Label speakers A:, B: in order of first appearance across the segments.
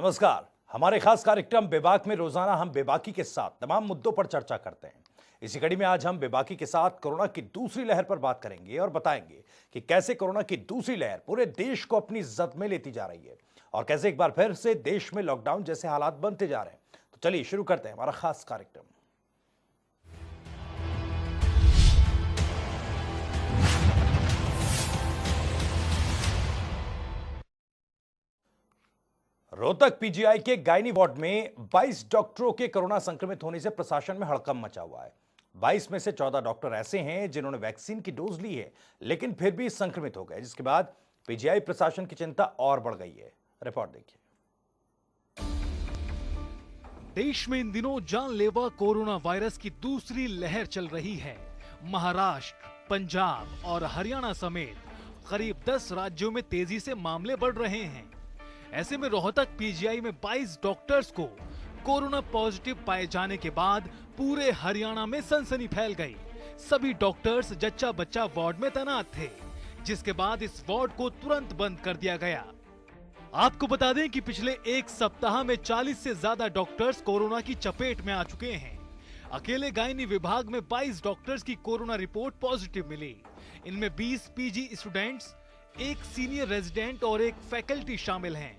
A: नमस्कार। हमारे खास कार्यक्रम बेबाक में रोजाना हम बेबाकी के साथ तमाम मुद्दों पर चर्चा करते हैं। इसी कड़ी में आज हम बेबाकी के साथ कोरोना की दूसरी लहर पर बात करेंगे और बताएंगे कि कैसे कोरोना की दूसरी लहर पूरे देश को अपनी जद में लेती जा रही है और कैसे एक बार फिर से देश में लॉकडाउन जैसे हालात बनते जा रहे हैं। तो चलिए शुरू करते हैं हमारा खास कार्यक्रम। रोहतक पीजीआई के गायनी वार्ड में 22 डॉक्टरों के कोरोना संक्रमित होने से प्रशासन में हड़कंप मचा हुआ है। 22 में से 14 डॉक्टर ऐसे हैं जिन्होंने वैक्सीन की डोज ली है लेकिन फिर भी संक्रमित हो गए, जिसके बाद पीजीआई प्रशासन की चिंता और बढ़ गई है। रिपोर्ट देखिए।
B: देश में इन दिनों जानलेवा कोरोना वायरस की दूसरी लहर चल रही है। महाराष्ट्र, पंजाब और हरियाणा समेत करीब 10 राज्यों में तेजी से मामले बढ़ रहे हैं। ऐसे में रोहतक पीजीआई में 22 डॉक्टर्स को कोरोना पॉजिटिव पाए जाने के बाद पूरे हरियाणा में सनसनी फैल गई। सभी डॉक्टर्स जच्चा बच्चा वार्ड में तैनात थे, जिसके बाद इस वार्ड को तुरंत बंद कर दिया गया। आपको बता दें कि पिछले एक सप्ताह में 40 से ज्यादा डॉक्टर्स कोरोना की चपेट में आ चुके हैं। अकेले गायनी विभाग में 22 डॉक्टर्स की कोरोना रिपोर्ट पॉजिटिव मिली। इनमें 20 पीजी स्टूडेंट्स, एक सीनियर रेजिडेंट और एक फैकल्टी शामिल हैं।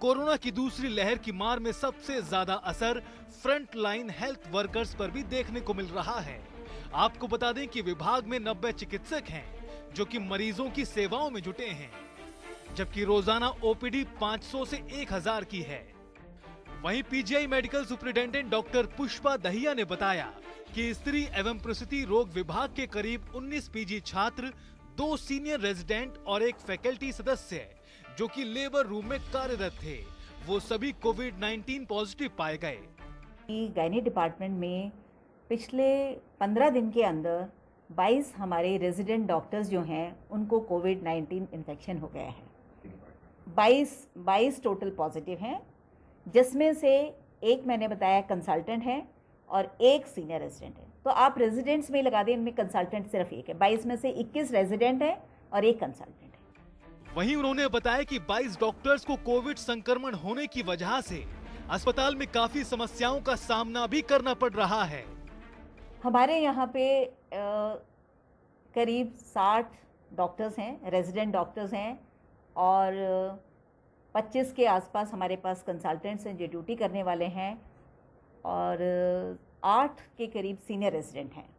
B: कोरोना की दूसरी लहर की मार में सबसे ज्यादा असर फ्रंट लाइन हेल्थ वर्कर्स पर भी देखने को मिल रहा है। आपको बता दें कि विभाग में 90 चिकित्सक हैं जो कि मरीजों की सेवाओं में जुटे हैं, जबकि रोजाना ओपीडी 500 से 1000 की है। वहीं PGI medical superintendent doctor Pushpa Dahiya ने बताया कि स्त्री एवं प्रसूति रोग विभाग के करीब 19 पीजी छात्र, 2 सीनियर रेजिडेंट और एक फैकल्टी सदस्य जो कि लेबर रूम में कार्यरत थे, वो सभी कोविड-19 पॉजिटिव पाए गए।
C: गायनी डिपार्टमेंट में पिछले 15 दिन के अंदर 22 हमारे रेजिडेंट डॉक्टर्स जो हैं उनको कोविड-19 इन्फेक्शन हो गया है। 22 टोटल पॉजिटिव हैं, जिसमें से एक मैंने बताया कंसल्टेंट है और एक सीनियर रेजिडेंट है। तो आप रेजिडेंट्स में लगा दें, इनमें कंसल्टेंट सिर्फ एक है। 22 में से 21 रेजिडेंट है और एक कंसल्टेंट है।
B: वहीं उन्होंने बताया कि 22 डॉक्टर्स को कोविड संक्रमण होने की वजह से अस्पताल में काफी समस्याओं का सामना भी करना पड़ रहा है।
C: हमारे यहाँ पे करीब 60 डॉक्टर्स हैं, रेजिडेंट डॉक्टर्स हैं, और 25 के आसपास हमारे पास कंसल्टेंट्स हैं जो ड्यूटी करने वाले हैं, और 8 के करीब सीनियर रेजिडेंट हैं।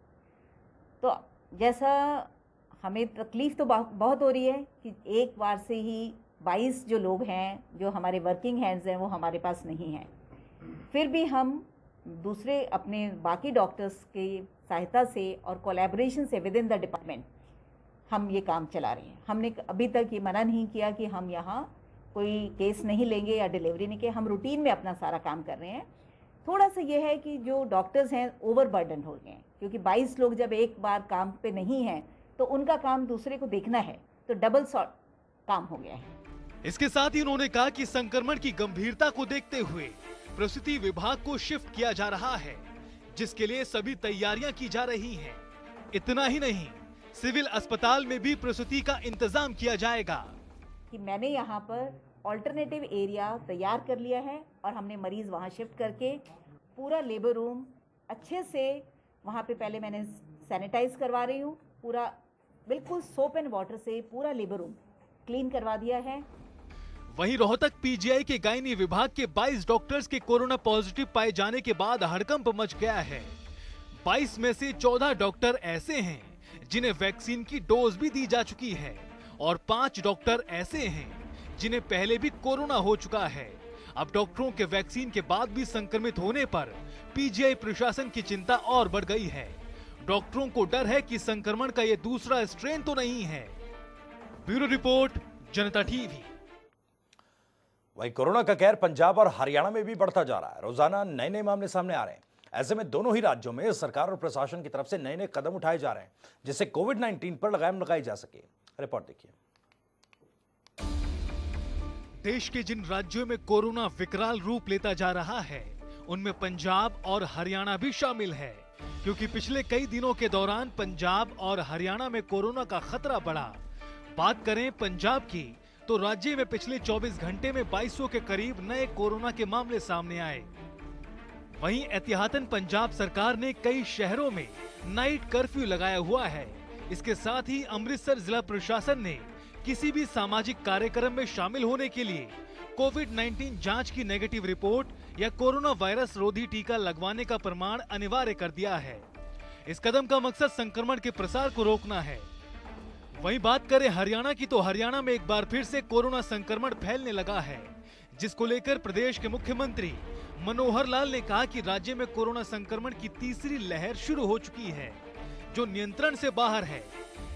C: तो जैसा हमें तकलीफ़ तो बहुत हो रही है कि एक बार से ही 22 जो लोग हैं, जो हमारे वर्किंग हैंड्स हैं, वो हमारे पास नहीं हैं। फिर भी हम दूसरे अपने बाकी डॉक्टर्स की सहायता से और कोलैबोरेशन से विद इन द डिपार्टमेंट हम ये काम चला रहे हैं। हमने अभी तक ये मना नहीं किया कि हम यहाँ कोई केस नहीं लेंगे या डिलीवरी नहीं, कि हम रूटीन में अपना सारा काम कर रहे हैं। थोड़ा सा ये है कि जो डॉक्टर्स हैं ओवरबर्डन हो गए हैं, क्योंकि 22 लोग जब एक बार काम पे नहीं हैं तो उनका काम दूसरे को देखना है, तो डबल काम हो गया है।
B: इसके साथ ही उन्होंने कहा कि संक्रमण की गंभीरता को देखते हुए प्रसूति विभाग को शिफ्ट किया जा रहा है, जिसके लिए सभी तैयारियां की जा रही हैं। इतना ही नहीं, सिविल अस्पताल में भी प्रसूति का इंतजाम किया जाएगा।
C: कि मैंने यहाँ पर ऑल्टरनेटिव एरिया तैयार कर लिया है और हमने मरीज वहाँ शिफ्ट करके पूरा लेबर रूम अच्छे से वहाँ पे पहले मैंने सैनिटाइज करवा रही हूँ, पूरा बिल्कुल सोप एंड वाटर से पूरा लेबर रूम क्लीन करवा दिया है।
B: वहीं रोहतक पीजीआई के गायनी विभाग के 22 डॉक्टर्स के कोरोना पॉजिटिव पाए जाने के बाद हड़कंप मच गया है। 22 में से 14 डॉक्टर ऐसे हैं जिन्हें वैक्सीन की डोज भी दी जा चुकी है और 5 डॉक्टर ऐसे हैं जिन्हें पहले भी कोरोना हो चुका है। अब डॉक्टरों के वैक्सीन के बाद भी संक्रमित होने पर पीजीआई प्रशासन की चिंता और बढ़ गई है। डॉक्टरों को डर है कि संक्रमण का ये दूसरा स्ट्रेन तो नहीं है। ब्यूरो रिपोर्ट, जनता टीवी।
A: वहीं कोरोना का कहर पंजाब और हरियाणा में भी बढ़ता जा रहा है। रोजाना नए नए मामले सामने आ रहे हैं। ऐसे में दोनों ही राज्यों में सरकार और प्रशासन की तरफ से नए नए कदम उठाए जा रहे हैं, जिससे कोविड-19 पर लगाम लगाई जा सके। रिपोर्ट देखिए।
B: देश के जिन राज्यों में कोरोना विकराल रूप लेता जा रहा है, उनमें पंजाब और हरियाणा भी शामिल है, क्योंकि पिछले कई दिनों के दौरान पंजाब और हरियाणा में कोरोना का खतरा बढ़ा। बात करें पंजाब की, तो राज्य में पिछले 24 घंटे में 2200 के करीब नए कोरोना के मामले सामने आए। वहीं एहतियातन पंजाब सरकार ने कई शहरों में नाइट कर्फ्यू लगाया हुआ है। इसके साथ ही अमृतसर जिला प्रशासन ने किसी भी सामाजिक कार्यक्रम में शामिल होने के लिए कोविड-19 जांच की नेगेटिव रिपोर्ट या कोरोना वायरस रोधी टीका लगवाने का प्रमाण अनिवार्य कर दिया है। इस कदम का मकसद संक्रमण के प्रसार को रोकना है। वहीं बात करें हरियाणा की, तो हरियाणा में एक बार फिर से कोरोना संक्रमण फैलने लगा है, जिसको लेकर प्रदेश के मुख्यमंत्री मनोहर लाल ने कहा कि राज्य में कोरोना संक्रमण की तीसरी लहर शुरू हो चुकी है, जो नियंत्रण से बाहर है,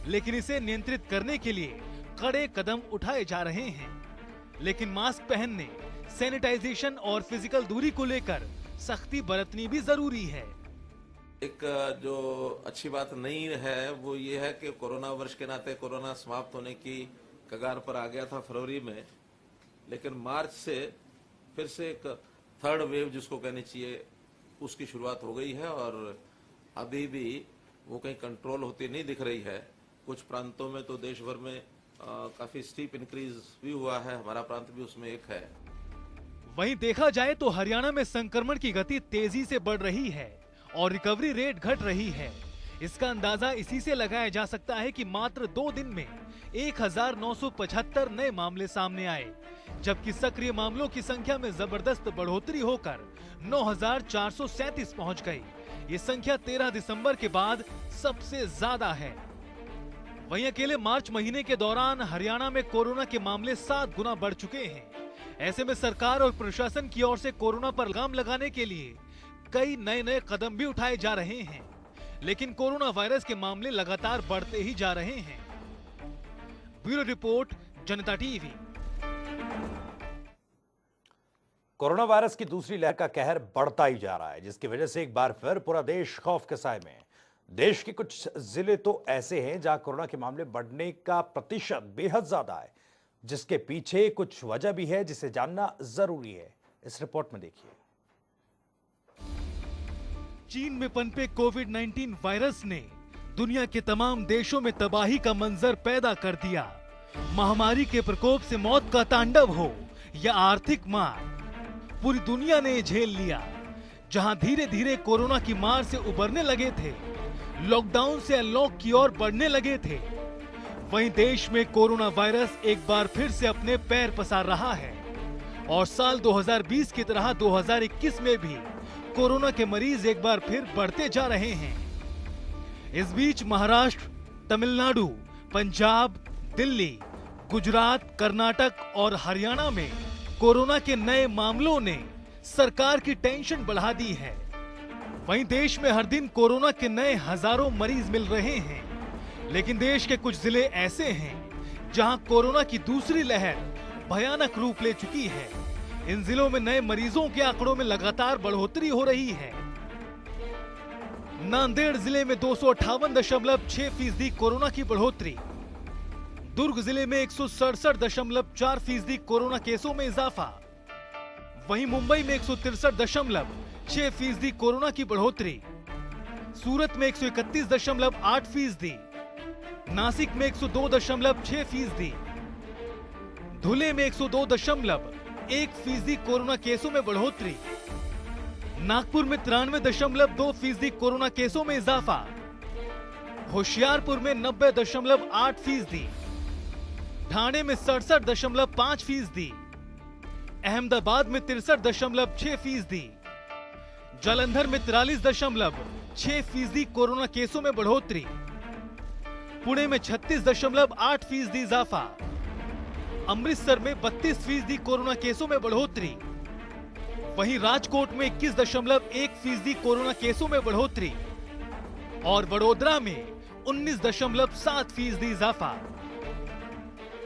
B: लेकिन इसे नियंत्रित करने के लिए कड़े कदम उठाए जा रहे हैं। लेकिन मास्क पहनने, सैनिटाइजेशन और फिजिकल दूरी को लेकर सख्ती बरतनी भी जरूरी है।
D: एक जो अच्छी बात नहीं है वो ये है कि कोरोना वर्ष के नाते कोरोना समाप्त होने की कगार पर आ गया था फरवरी में, लेकिन मार्च से फिर से एक थर्ड वेव जिसको कहनी चाहिए उसकी शुरुआत हो गई है और अभी भी वो कहीं कंट्रोल होती नहीं दिख रही है। कुछ प्रांतों में तो देश भर में काफी स्टीप इंक्रीज भी हुआ है, हमारा प्रांत भी उसमें एक है।
B: वहीं देखा जाए तो हरियाणा में संक्रमण की गति तेजी से बढ़ रही है और रिकवरी रेट घट रही है। इसका अंदाजा इसी से लगाया जा सकता है कि मात्र 2 दिन में 1975 नए मामले सामने आए, जबकि सक्रिय मामलों की संख्या में जबरदस्त बढ़ोतरी होकर 9437 पहुंच गई। ये संख्या 13 दिसंबर के बाद सबसे ज्यादा है। वहीं अकेले मार्च महीने के दौरान हरियाणा में कोरोना के मामले 7 गुना बढ़ चुके हैं। ऐसे में सरकार और प्रशासन की ओर से कोरोना पर लगाम लगाने के लिए कई नए कदम भी उठाए जा रहे हैं, लेकिन कोरोना वायरस के मामले लगातार बढ़ते ही जा रहे हैं। ब्यूरो रिपोर्ट, जनता टीवी।
A: कोरोना वायरस की दूसरी लहर का कहर बढ़ता ही जा रहा है, जिसकी वजह से एक बार फिर पूरा देश खौफ के साए में है। देश के कुछ जिले तो ऐसे हैं जहां कोरोना के मामले बढ़ने का प्रतिशत बेहद ज्यादा है, जिसके पीछे कुछ वजह भी है जिसे जानना जरूरी है। इस रिपोर्ट में देखिए।
B: चीन में पनपे कोविड-19 वायरस ने दुनिया के तमाम देशों में तबाही का मंजर पैदा कर दिया। महामारी के प्रकोप से मौत का तांडव हो या आर्थिक मार, पूरी दुनिया ने झेल लिया। जहां धीरे धीरे कोरोना की मार से उबरने लगे थे, लॉकडाउन से अनलॉक की ओर बढ़ने लगे थे, वहीं देश में कोरोना वायरस एक बार फिर से अपने पैर पसार रहा है और साल 2020 की तरह 2021 में भी कोरोना के मरीज एक बार फिर बढ़ते जा रहे हैं। इस बीच महाराष्ट्र, तमिलनाडु, पंजाब, दिल्ली, गुजरात, कर्नाटक और हरियाणा में कोरोना के नए मामलों ने सरकार की टेंशन बढ़ा दी है। वहीं देश में हर दिन कोरोना के नए हजारों मरीज मिल रहे हैं, लेकिन देश के कुछ जिले ऐसे हैं जहां कोरोना की दूसरी लहर भयानक रूप ले चुकी है। इन जिलों में नए मरीजों के आंकड़ों में लगातार बढ़ोतरी हो रही है। नांदेड़ जिले में 258.6% कोरोना की बढ़ोतरी, दुर्ग जिले में 167.4% कोरोना केसों में इजाफा, वहीं मुंबई में 163.6% कोरोना की बढ़ोतरी, सूरत में 131.8%, नासिक में 102.6%, धुले में 102.1% कोरोना केसों में बढ़ोतरी, नागपुर में 93.2% कोरोना केसों में इजाफा, होशियारपुर में 90.8%, ठाणे में 67.5%, अहमदाबाद में 63.6%, जालंधर में 43.6% कोरोना केसों में बढ़ोतरी, पुणे में 36.8% इजाफा, अमृतसर में 32% कोरोना केसों में बढ़ोतरी, वहीं राजकोट में 21.1% कोरोना केसों में बढ़ोतरी और वडोदरा में 19.7% इजाफा।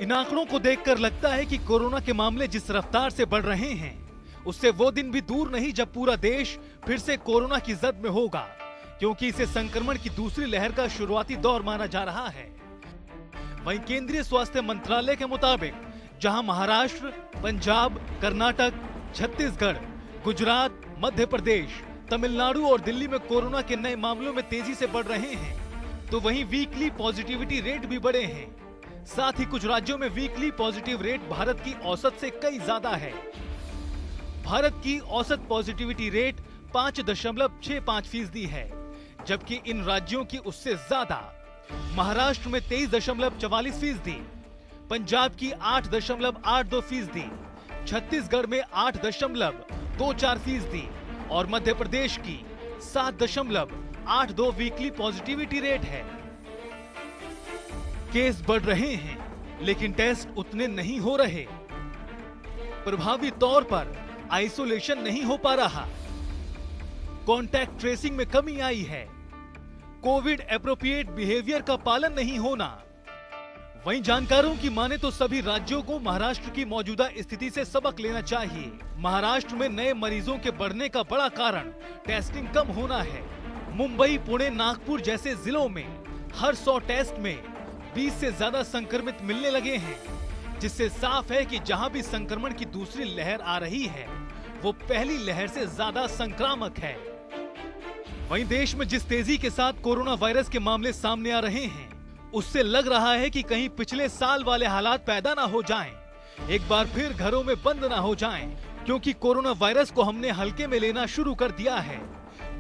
B: इन आंकड़ों को देखकर लगता है कि कोरोना के मामले जिस रफ्तार से बढ़ रहे हैं, उससे वो दिन भी दूर नहीं जब पूरा देश फिर से कोरोना की जद में होगा, क्योंकि इसे संक्रमण की दूसरी लहर का शुरुआती दौर माना जा रहा है। वहीं केंद्रीय स्वास्थ्य मंत्रालय के मुताबिक जहां महाराष्ट्र, पंजाब, कर्नाटक, छत्तीसगढ़, गुजरात, मध्य प्रदेश, तमिलनाडु और दिल्ली में कोरोना के नए मामलों में तेजी से बढ़ रहे हैं, तो वहीं वीकली पॉजिटिविटी रेट भी बढ़े हैं। साथ ही कुछ राज्यों में वीकली पॉजिटिव रेट भारत की औसत से कई ज्यादा है। भारत की औसत पॉजिटिविटी रेट 5.65% है, जबकि इन राज्यों की उससे ज्यादा। महाराष्ट्र में 23.44%, पंजाब की 8.82%, छत्तीसगढ़ में 8.24% और मध्य प्रदेश की 7.82 वीकली पॉजिटिविटी रेट है। केस बढ़ रहे हैं, लेकिन टेस्ट उतने नहीं हो रहे। प्रभावी तौर पर आइसोलेशन नहीं हो पा रहा। कॉन्टैक्ट ट्रेसिंग में कमी आई है। कोविड एप्रोप्रिएट बिहेवियर का पालन नहीं होना। वहीं जानकारों की माने तो सभी राज्यों को महाराष्ट्र की मौजूदा स्थिति से सबक लेना चाहिए। महाराष्ट्र में नए मरीजों के बढ़ने का बड़ा कारण टेस्टिंग कम होना है। मुंबई, पुणे, नागपुर जैसे जिलों में हर 100 टेस्ट में 20 से ज्यादा संक्रमित मिलने लगे हैं, जिससे साफ है कि जहां भी संक्रमण की दूसरी लहर आ रही है, वो पहली लहर से ज्यादा संक्रामक है। वहीं देश में जिस तेजी के साथ कोरोना वायरस के मामले सामने आ रहे हैं, उससे लग रहा है कि कहीं पिछले साल वाले हालात पैदा ना हो जाएं, एक बार फिर घरों में बंद ना हो जाएं, क्योंकि कोरोना वायरस को हमने हल्के में लेना शुरू कर दिया है,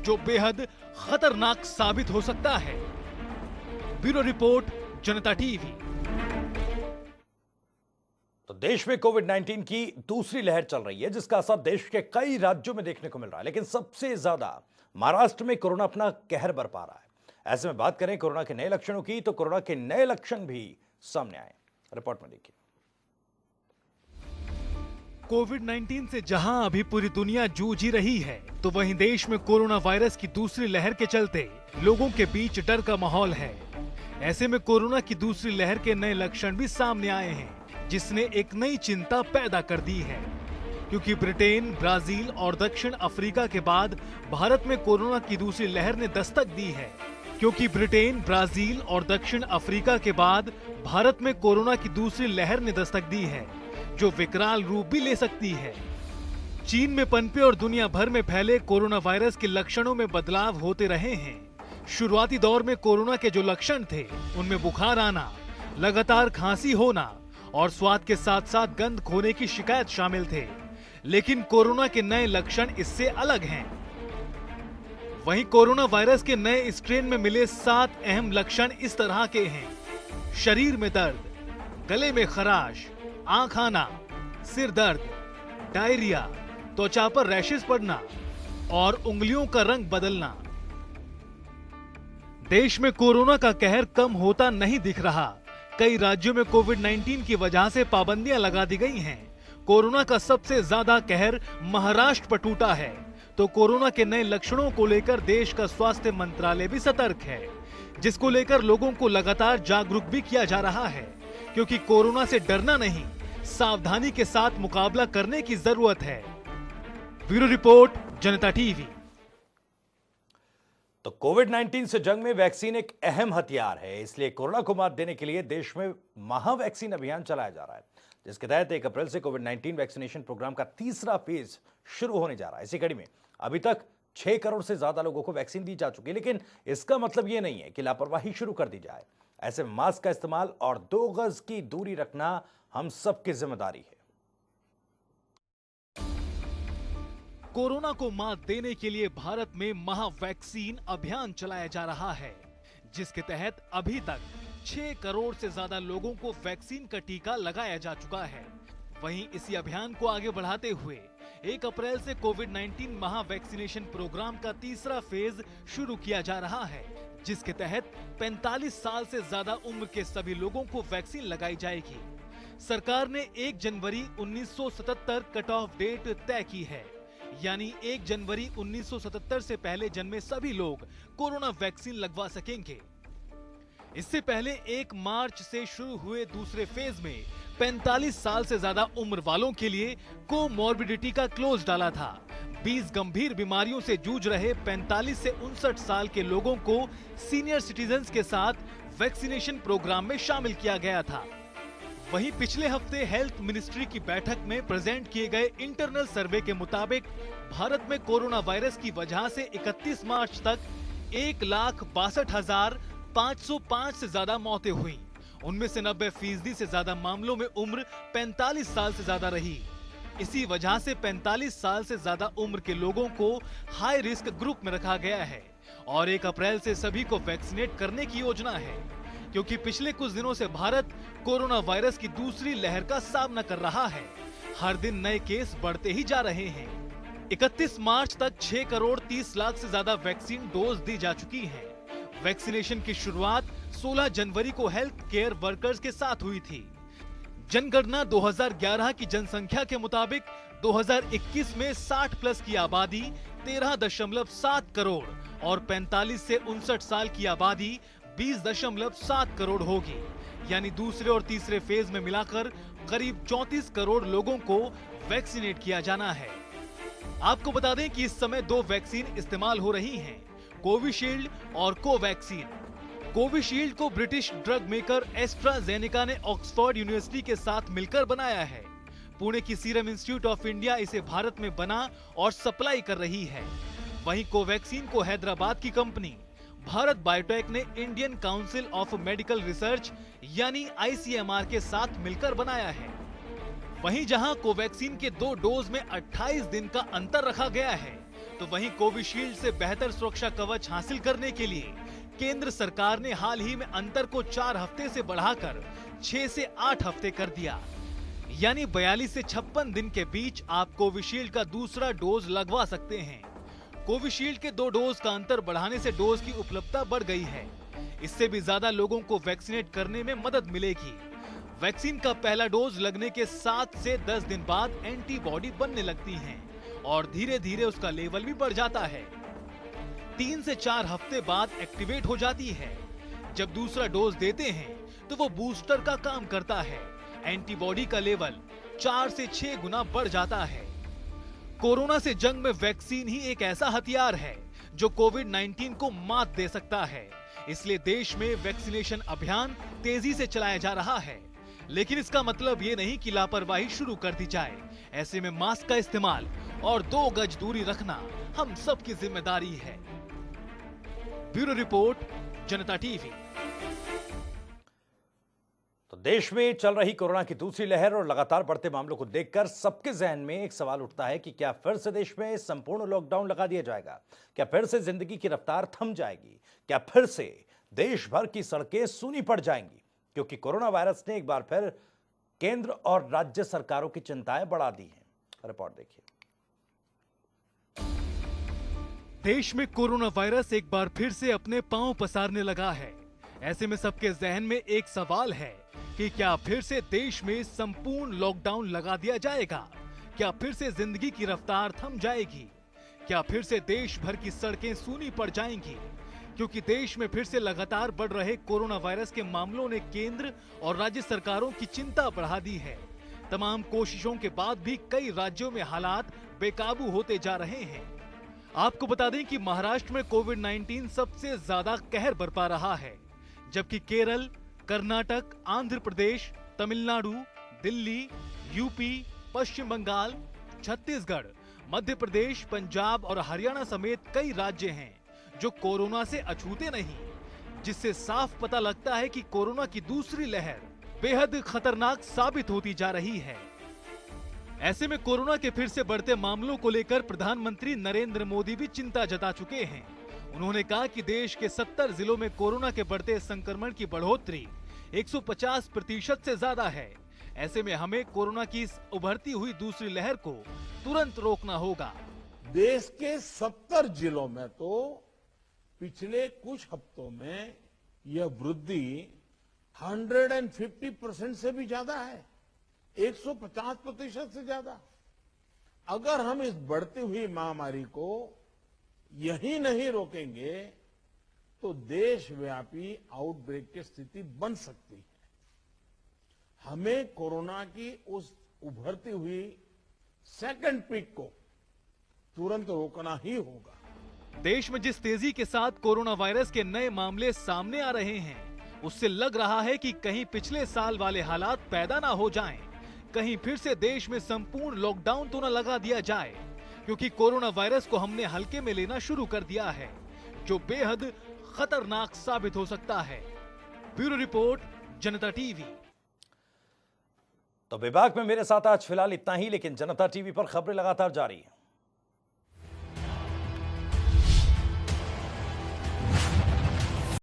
B: जो बेहद खतरनाक साबित हो सकता है। ब्यूरो रिपोर्ट, जनता टीवी।
A: तो देश में कोविड-19 की दूसरी लहर चल रही है, जिसका असर देश के कई राज्यों में देखने को मिल रहा है, लेकिन सबसे ज्यादा महाराष्ट्र में कोरोना अपना कहर बरपा रहा है। ऐसे में बात करें कोरोना के नए लक्षणों की, तो कोरोना के नए लक्षण भी सामने आए। रिपोर्ट में देखिए।
B: कोविड-19 से जहां अभी पूरी दुनिया जूझ ही रही है, तो वहीं देश में कोरोना वायरस की दूसरी लहर के चलते लोगों के बीच डर का माहौल है। ऐसे में कोरोना की दूसरी लहर के नए लक्षण भी सामने आए हैं, जिसने एक नई चिंता पैदा कर दी है, क्योंकि ब्रिटेन, ब्राजील और दक्षिण अफ्रीका के बाद भारत में कोरोना की दूसरी लहर ने दस्तक दी है। क्योंकि ब्रिटेन, ब्राजील और दक्षिण अफ्रीका के बाद भारत में कोरोना की दूसरी लहर ने दस्तक दी है, जो विकराल रूप भी ले सकती है। चीन में पनपे और दुनिया भर में फैले कोरोना वायरस के लक्षणों में बदलाव होते रहे हैं। शुरुआती दौर में कोरोना के जो लक्षण थे, उनमें बुखार आना, लगातार खांसी होना और स्वाद के साथ साथ गंध खोने की शिकायत शामिल थे। लेकिन कोरोना के नए लक्षण इससे अलग हैं। वहीं कोरोना वायरस के नए स्ट्रेन में मिले 7 अहम लक्षण इस तरह के हैं: शरीर में दर्द, गले में खराश, आंख आना, सिर दर्द, डायरिया, त्वचा पर रैशेस पड़ना और उंगलियों का रंग बदलना। देश में कोरोना का कहर कम होता नहीं दिख रहा। कई राज्यों में कोविड-19 की वजह से पाबंदियां लगा दी गई हैं। कोरोना का सबसे ज्यादा कहर महाराष्ट्र पर टूटा है। तो कोरोना के नए लक्षणों को लेकर देश का स्वास्थ्य मंत्रालय भी सतर्क है, जिसको लेकर लोगों को लगातार जागरूक भी किया जा रहा है, क्योंकि कोरोना से डरना नहीं, सावधानी के साथ मुकाबला करने की जरूरत है। ब्यूरो रिपोर्ट, जनता टीवी।
A: तो कोविड-19 से जंग में वैक्सीन एक अहम हथियार है, इसलिए कोरोना को मात देने के लिए देश में महावैक्सीन अभियान चलाया जा रहा है, जिसके तहत 1 अप्रैल से कोविड-19 वैक्सीनेशन प्रोग्राम का तीसरा फेज शुरू होने जा रहा है। इसी कड़ी में अभी तक 6 करोड़ से ज्यादा लोगों को वैक्सीन दी जा चुकी है, लेकिन इसका मतलब यह नहीं है कि लापरवाही शुरू कर दी जाए। ऐसे में मास्क का इस्तेमाल और 2 गज की दूरी रखना हम सबकी जिम्मेदारी है।
B: कोरोना को मात देने के लिए भारत में महावैक्सीन अभियान चलाया जा रहा है, जिसके तहत अभी तक 6 करोड़ से ज्यादा लोगों को वैक्सीन का टीका लगाया जा चुका है। वहीं इसी अभियान को आगे बढ़ाते हुए 1 अप्रैल से कोविड-19 महावैक्सीनेशन प्रोग्राम का तीसरा फेज शुरू किया जा रहा है, जिसके तहत 45 साल से ज्यादा उम्र के सभी लोगों को वैक्सीन लगाई जाएगी। सरकार ने 1 जनवरी 1977 कट ऑफ डेट तय की है, यानी 1 जनवरी 1977 से पहले जन्मे सभी लोग कोरोना वैक्सीन लगवा सकेंगे। इससे पहले 1 मार्च से शुरू हुए दूसरे फेज में 45 साल से ज्यादा उम्र वालों के लिए कोमॉर्बिडिटी का क्लोज डाला था। 20 गंभीर बीमारियों से जूझ रहे 45 से 59 साल के लोगों को सीनियर सिटीजन्स के साथ वैक्सीनेशन प्रोग्राम में शामिल किया गया था। वहीं पिछले हफ्ते हेल्थ मिनिस्ट्री की बैठक में प्रेजेंट किए गए इंटरनल सर्वे के मुताबिक भारत में कोरोना वायरस की वजह से 31 मार्च तक 1,62,505 से ज्यादा मौतें हुई। उनमें से 90% से ज्यादा मामलों में उम्र 45 साल से ज्यादा रही। इसी वजह से 45 साल से ज्यादा उम्र के लोगों को हाई रिस्क ग्रुप में रखा गया है और 1 अप्रैल से सभी को वैक्सीनेट करने की योजना है, क्योंकि पिछले कुछ दिनों से भारत कोरोना वायरस की दूसरी लहर का सामना कर रहा है। हर दिन नए केस बढ़ते ही जा रहे हैं। 31 मार्च तक 6 करोड़ 30 लाख से ज्यादा वैक्सीन डोज दी जा चुकी है। वैक्सीनेशन की शुरुआत 16 जनवरी को हेल्थ केयर वर्कर्स के साथ हुई थी। जनगणना 2011 की जनसंख्या के मुताबिक 2021 में 60 प्लस की आबादी 13.7 करोड़ और 45 से 59 साल की आबादी 20.7 करोड़ होगी। यानी दूसरे और तीसरे फेज में मिलाकर करीब 34 करोड़ लोगों को वैक्सीनेट किया जाना है। आपको बता दें कि इस समय 2 वैक्सीन इस्तेमाल हो रही हैं, कोविशील्ड और कोवैक्सीन। कोविशील्ड को ब्रिटिश ड्रग मेकर एस्ट्राजेनेका ने ऑक्सफोर्ड यूनिवर्सिटी के साथ मिलकर बनाया है। पुणे की सीरम इंस्टीट्यूट ऑफ इंडिया इसे भारत में बना और सप्लाई कर रही है। वहीं कोवैक्सीन को हैदराबाद की कंपनी भारत बायोटेक ने Indian council of medical research यानी ICMR के साथ मिलकर बनाया है। वहीं जहां कोवैक्सीन के 2 डोज में 28 दिन का अंतर रखा गया है, तो वहीं कोविशील्ड से बेहतर सुरक्षा कवच हासिल करने के लिए केंद्र सरकार ने हाल ही में अंतर को 4 हफ्ते से बढ़ाकर 6 से 8 हफ्ते कर दिया। यानी 42 से 56 दिन के बीच आप कोविशील्ड का दूसरा डोज लगवा सकते हैं। कोविशील्ड के 2 डोज का अंतर बढ़ाने से डोज की उपलब्धता बढ़ गई है। इससे भी ज्यादा लोगों को वैक्सीनेट करने में मदद मिलेगी। वैक्सीन का पहला डोज लगने के 7 से 10 दिन बाद एंटीबॉडी बनने लगती हैं और धीरे धीरे उसका लेवल भी बढ़ जाता है। 3 से 4 हफ्ते बाद एक्टिवेट हो जाती है। जब दूसरा डोज देते हैं तो वो बूस्टर का काम करता है। एंटीबॉडी का लेवल 4 से 6 गुना बढ़ जाता है। कोरोना से जंग में वैक्सीन ही एक ऐसा हथियार है जो कोविड-19 को मात दे सकता है। इसलिए देश में वैक्सीनेशन अभियान तेजी से चलाया जा रहा है। लेकिन इसका मतलब ये नहीं कि लापरवाही शुरू कर दी जाए। ऐसे में मास्क का इस्तेमाल और 2 गज दूरी रखना हम सबकी जिम्मेदारी है। ब्यूरो रिपोर्ट, जनता टीवी।
A: तो देश में चल रही कोरोना की दूसरी लहर और लगातार बढ़ते मामलों को देखकर सबके जहन में एक सवाल उठता है कि क्या फिर से देश में संपूर्ण लॉकडाउन लगा दिया जाएगा? क्या फिर से जिंदगी की रफ्तार थम जाएगी? क्या फिर से देश भर की सड़कें सूनी पड़ जाएंगी? क्योंकि कोरोना वायरस ने एक बार फिर केंद्र और राज्य सरकारों की चिंताएं बढ़ा दी हैं। रिपोर्ट देखिए।
B: देश में कोरोना वायरस एक बार फिर से अपने पांव पसारने लगा है। ऐसे में सबके जहन में एक सवाल है कि क्या फिर से देश में संपूर्ण लॉकडाउन लगा दिया जाएगा? क्या फिर से जिंदगी की रफ्तार थम जाएगी? क्या फिर से देश भर की सड़कें सूनी पड़ जाएंगी? क्योंकि देश में फिर से लगातार बढ़ रहे कोरोना वायरस के मामलों ने केंद्र और राज्य सरकारों की चिंता बढ़ा दी है। तमाम कोशिशों के बाद भी कई राज्यों में हालात बेकाबू होते जा रहे हैं। आपको बता दें कि महाराष्ट्र में कोविड-19 सबसे ज्यादा कहर बरपा रहा है, जबकि केरल, कर्नाटक, आंध्र प्रदेश, तमिलनाडु, दिल्ली, यूपी, पश्चिम बंगाल, छत्तीसगढ़, मध्य प्रदेश, पंजाब और हरियाणा समेत कई राज्य हैं जो कोरोना से अछूते नहीं, जिससे साफ पता लगता है कि कोरोना की दूसरी लहर बेहद खतरनाक साबित होती जा रही है। ऐसे में कोरोना के फिर से बढ़ते मामलों को लेकर प्रधानमंत्री नरेंद्र मोदी भी चिंता जता चुके हैं। उन्होंने कहा कि देश के 70 जिलों में कोरोना के बढ़ते संक्रमण की बढ़ोतरी 150% से ज्यादा है। ऐसे में हमें कोरोना की इस उभरती हुई दूसरी लहर को तुरंत रोकना होगा।
E: देश के 70 जिलों में तो पिछले कुछ हफ्तों में यह वृद्धि 150% से भी ज्यादा है, 150% से ज्यादा। अगर हम इस बढ़ती हुई महामारी को यही नहीं रोकेंगे तो देशव्यापी आउटब्रेक की स्थिति बन सकती है। हमें कोरोना की उस उभरती हुई सेकंड पीक को तुरंत रोकना ही होगा।
B: देश में जिस तेजी के साथ कोरोना वायरस के नए मामले सामने आ रहे हैं, उससे लग रहा है कि कहीं पिछले साल वाले हालात पैदा ना हो जाएं। कहीं फिर से देश में संपूर्ण लॉकडाउन तो न लगा दिया जाए, क्योंकि कोरोना वायरस को हमने हल्के में लेना शुरू कर दिया है, जो बेहद खतरनाक साबित हो सकता है। ब्यूरो रिपोर्ट, जनता टीवी।
A: तो विभाग में मेरे साथ आज फिलहाल इतना ही, लेकिन जनता टीवी पर खबरें लगातार जारी हैं।